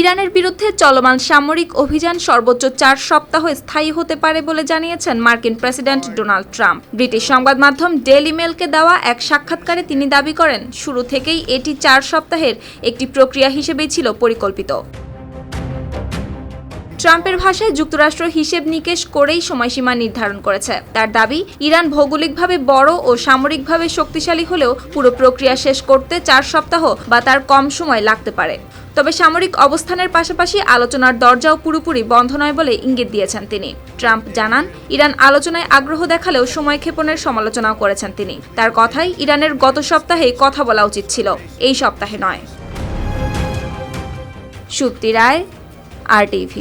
ইরানের বিরুদ্ধে চলমান সামরিক অভিযান সর্বোচ্চ 4 সপ্তাহ স্থায়ী হতে পারে বলে জানিয়েছেন মার্কিন প্রেসিডেন্ট ডোনাল্ড ট্রাম্প। ব্রিটিশ সংবাদ মাধ্যম ডেইলি মেলকে দেওয়া এক সাক্ষাৎকারে তিনি দাবি করেন, শুরু থেকেই এটি 4 সপ্তাহের একটি প্রক্রিয়া হিসেবেই ছিল পরিকল্পিত। ট্রাম্পের ভাষায় যুক্তরাষ্ট্র হিসেব নিকেশ করেই সময়সীমা নির্ধারণ করেছে। তার দাবি, ইরান ভৌগোলিকভাবে বড় ও সামরিকভাবে শক্তিশালী হলেও পুরো প্রক্রিয়া শেষ করতে 4 সপ্তাহ বা তার কম সময় লাগতে পারে। তবে সামরিক অবস্থানের পাশাপাশি আলোচনার দরজাও পুরোপুরি বন্ধ নয় বলে ইঙ্গিত দিয়েছেন তিনি। ট্রাম্প জানান, ইরান আলোচনায় আগ্রহ দেখালেও সময় ক্ষেপণের সমালোচনাও করেছেন তিনি। তার কথাই, ইরানের গত সপ্তাহেই কথা বলা উচিত ছিল, এই সপ্তাহে নয়। সুপ্তি রায়, RTV।